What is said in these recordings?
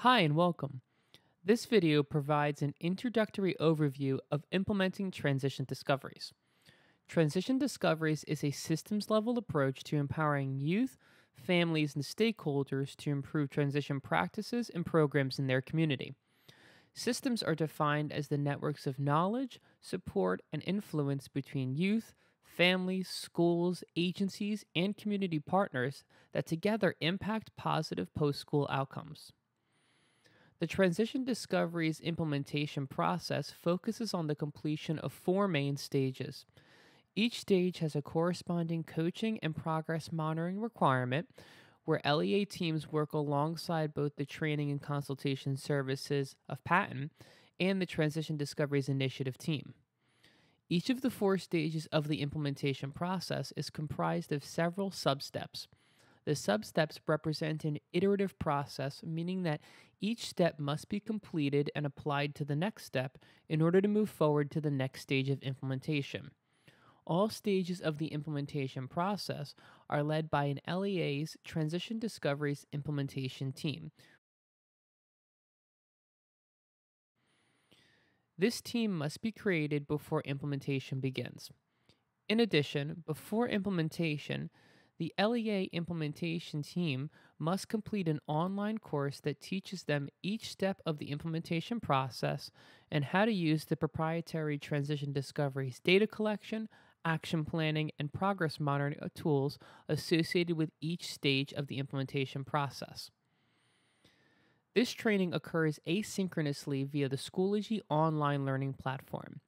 Hi and welcome. This video provides an introductory overview of implementing transition discoveries. Transition discoveries is a systems level approach to empowering youth, families, and stakeholders to improve transition practices and programs in their community. Systems are defined as the networks of knowledge, support, and influence between youth, families, schools, agencies, and community partners that together impact positive post school outcomes. The Transition Discoveries implementation process focuses on the completion of four main stages. Each stage has a corresponding coaching and progress monitoring requirement where LEA teams work alongside both the training and consultation services of Patent and the Transition Discoveries Initiative team. Each of the four stages of the implementation process is comprised of several substeps. The substeps represent an iterative process, meaning that each step must be completed and applied to the next step in order to move forward to the next stage of implementation. All stages of the implementation process are led by an LEA's Transition Discoveries Implementation Team. This team must be created before implementation begins. In addition, before implementation, the LEA implementation team must complete an online course that teaches them each step of the implementation process and how to use the proprietary Transition Discoveries data collection, action planning, and progress monitoring tools associated with each stage of the implementation process. This training occurs asynchronously via the Schoology online learning platform,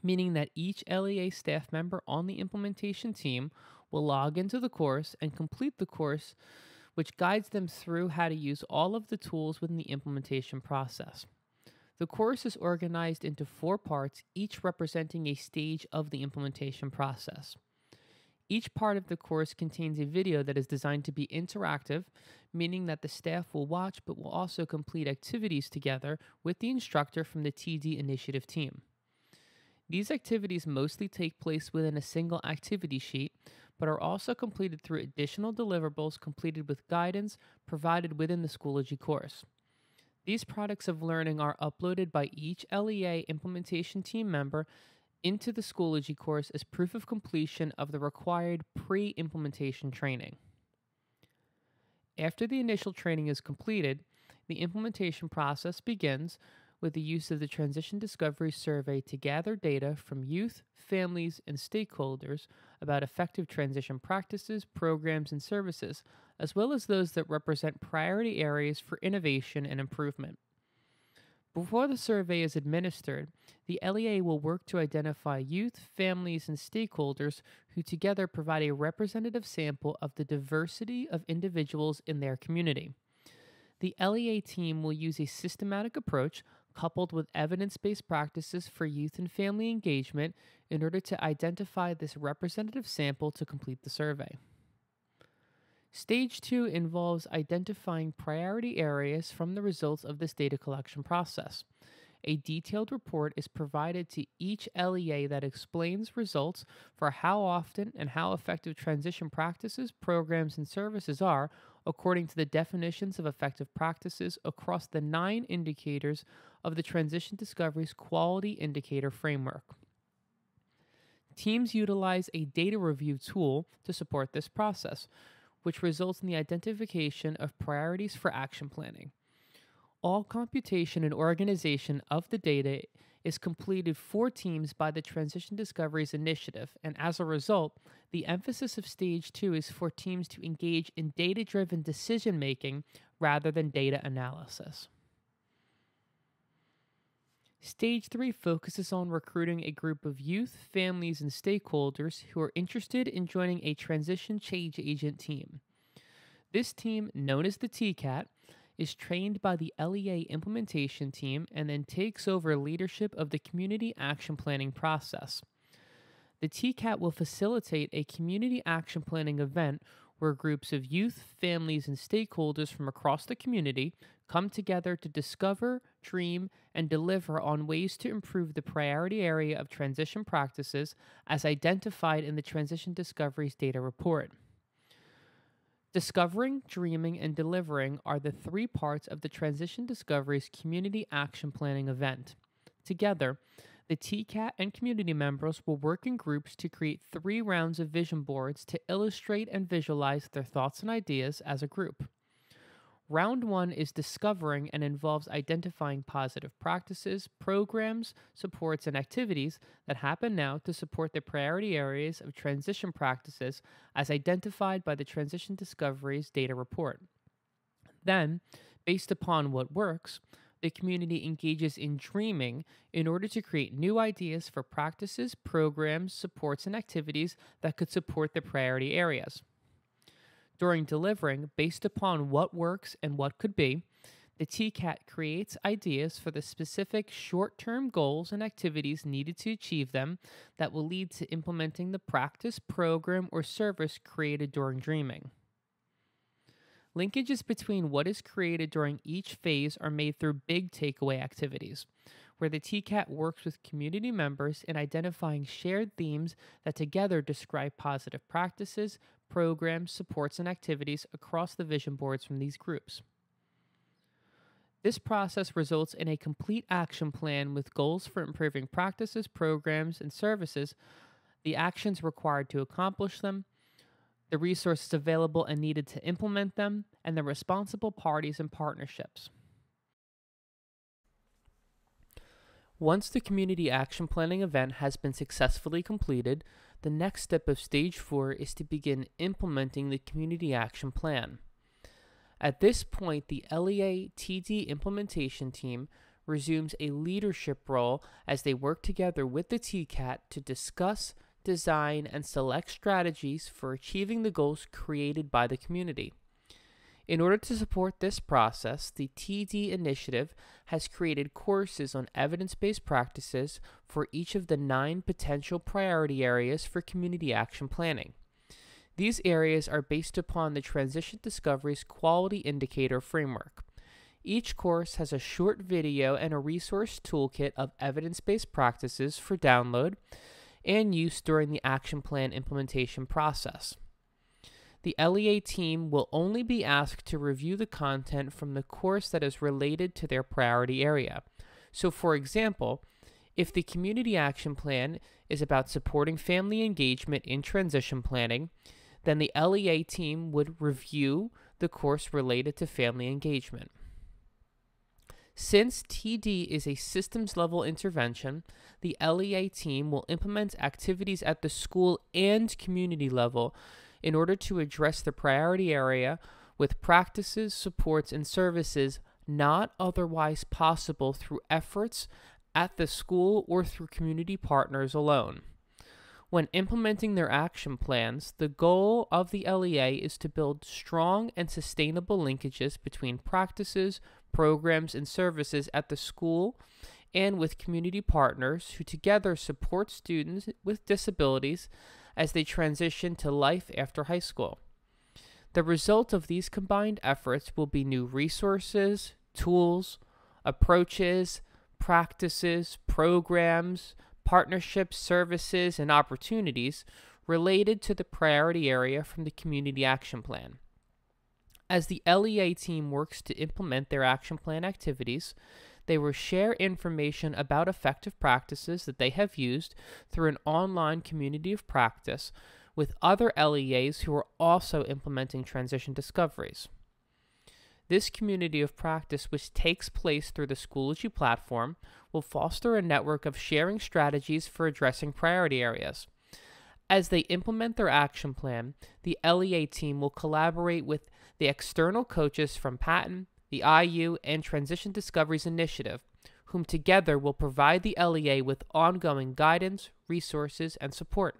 meaning that each LEA staff member on the implementation team will log into the course and complete the course, which guides them through how to use all of the tools within the implementation process. The course is organized into four parts, each representing a stage of the implementation process. Each part of the course contains a video that is designed to be interactive, meaning that the staff will watch but will also complete activities together with the instructor from the TD initiative team. These activities mostly take place within a single activity sheet, but are also completed through additional deliverables completed with guidance provided within the Schoology course. These products of learning are uploaded by each LEA implementation team member into the Schoology course as proof of completion of the required pre-implementation training. After the initial training is completed, the implementation process begins with the use of the Transition Discovery Survey to gather data from youth, families, and stakeholders about effective transition practices, programs, and services, as well as those that represent priority areas for innovation and improvement. Before the survey is administered, the LEA will work to identify youth, families, and stakeholders who together provide a representative sample of the diversity of individuals in their community. The LEA team will use a systematic approach coupled with evidence-based practices for youth and family engagement in order to identify this representative sample to complete the survey. Stage 2 involves identifying priority areas from the results of this data collection process. A detailed report is provided to each LEA that explains results for how often and how effective transition practices, programs, and services are according to the definitions of effective practices across the 9 indicators of the Transition Discoveries Quality Indicator Framework. Teams utilize a data review tool to support this process, which results in the identification of priorities for action planning. All computation and organization of the data is completed for teams by the Transition Discoveries Initiative, and as a result, the emphasis of Stage 2 is for teams to engage in data-driven decision-making rather than data analysis. Stage 3 focuses on recruiting a group of youth, families, and stakeholders who are interested in joining a transition change agent team. This team, known as the TCAT, is trained by the LEA implementation team and then takes over leadership of the community action planning process. The TCAT will facilitate a community action planning event where groups of youth, families, and stakeholders from across the community come together to discover, dream, and deliver on ways to improve the priority area of transition practices as identified in the Transition Discoveries Data Report. Discovering, dreaming, and delivering are the three parts of the Transition Discovery's Community Action Planning event. Together, the TCAT and community members will work in groups to create 3 rounds of vision boards to illustrate and visualize their thoughts and ideas as a group. Round 1 is discovering and involves identifying positive practices, programs, supports, and activities that happen now to support the priority areas of transition practices as identified by the Transition Discovery's data report. Then, based upon what works, the community engages in dreaming in order to create new ideas for practices, programs, supports, and activities that could support the priority areas. During delivering, based upon what works and what could be, the TCAT creates ideas for the specific short-term goals and activities needed to achieve them that will lead to implementing the practice, program, or service created during dreaming. Linkages between what is created during each phase are made through big takeaway activities, where the TCAT works with community members in identifying shared themes that together describe positive practices, programs, supports, and activities across the vision boards from these groups. This process results in a complete action plan with goals for improving practices, programs, and services, the actions required to accomplish them, the resources available and needed to implement them, and the responsible parties and partnerships. Once the Community Action Planning event has been successfully completed, the next step of Stage 4 is to begin implementing the Community Action Plan. At this point, the LEA TD implementation team resumes a leadership role as they work together with the TCAT to discuss, design, and select strategies for achieving the goals created by the community. In order to support this process, the TD initiative has created courses on evidence-based practices for each of the 9 potential priority areas for community action planning. These areas are based upon the Transition Discovery's quality indicator framework. Each course has a short video and a resource toolkit of evidence-based practices for download and use during the action plan implementation process. The LEA team will only be asked to review the content from the course that is related to their priority area. So, for example, if the community action plan is about supporting family engagement in transition planning, then the LEA team would review the course related to family engagement. Since TD is a systems-level intervention, the LEA team will implement activities at the school and community level in order to address the priority area with practices, supports, and services not otherwise possible through efforts at the school or through community partners alone. When implementing their action plans, the goal of the LEA is to build strong and sustainable linkages between practices, programs, and services at the school and with community partners who together support students with disabilities as they transition to life after high school. The result of these combined efforts will be new resources, tools, approaches, practices, programs, partnerships, services, and opportunities related to the priority area from the Community Action Plan. As the LEA team works to implement their action plan activities, they will share information about effective practices that they have used through an online community of practice with other LEAs who are also implementing transition discoveries. This community of practice, which takes place through the Schoology platform, will foster a network of sharing strategies for addressing priority areas. As they implement their action plan, the LEA team will collaborate with the external coaches from Patton, the IU, and Transition Discoveries Initiative, whom together will provide the LEA with ongoing guidance, resources, and support.